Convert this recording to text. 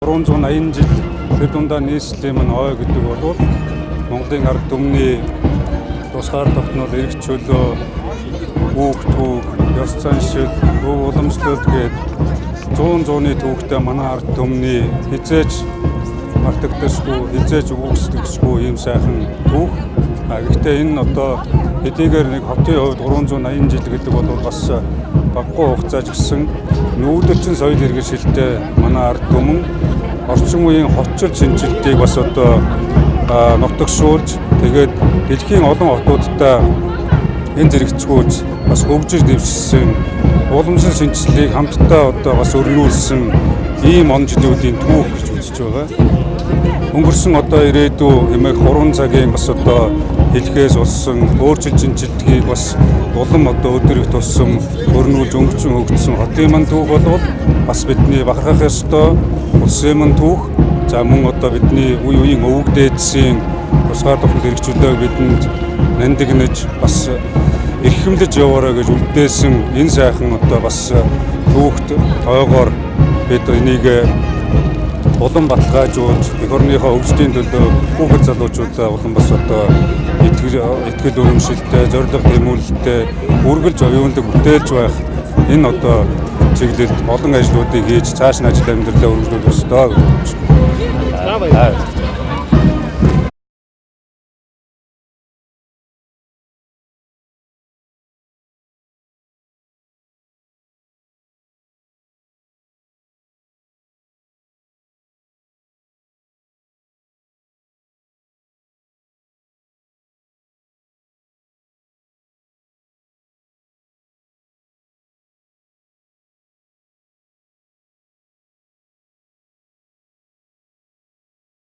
380 жил тэр дундаа нийслэлийн мань ой гэдэг бол Монголын ард түмний тусгаар тогтнол эрх чөлөө хүүхдүүд ёс заншил уламжлалт гээд 100 түүхтэй манай ард түмний хизээж мартагдахгүй хизээж үгүйсдэггүй ийм сайхан түүх. Гэхдээ энэ одоо хэдийгээр нэг хотын хувьд 380 жил гэдэг бол бас баггүй хугацааж гисэн нүүдэлчин соёл иргэншилтэй манай ард түмэн орчин үеийн хотчил шинжилтийг бас одоо нутагшуулж тэгээд дэлхийн олон хотуудтай энэ зэрэгцгүүж бас хөгжиж дэвшсэн уламжлал шинжилгээг хамтдаа одоо бас өрнүүлсэн ийм он жилүүдийн түүх гэж үзэж байгаа. Өнгөрсөн одоо ирээдүй хэмээх 3 цагийн бас одоо хэлхээс улсан өөрчлөлт шинжилгээг бас улам одоо өдөр их туссан өрнүүлж өнгөрчөн хөгжсөн хотын мань түүх бол бас бидний бахархах ёстой улсын мань түүх. За мөн одоо бидний үе үеийн өвөг дээдсийн тусгаар тогтнол эрх чөлөөг бидэнд нандинаж бас эрхэмлэж яваарай гэж үлдээсэн энэ сайхан одоо бас түүхт тоогоор бид энийг улам баталгаажуулж эх орныхоо хөгжлийн төлөө хүүхэд залуучуудаа улам бас одоо итгэл үнэмшилтэй, зорилго тэмүүлэлтэй үргэлж оюундаг бүтээлж байх энэ одоо чиглэлд олон ажлуудыг хийж цааш нь ажил амьдралаа өргөжлүүлэх ёстой гэж бодож байна.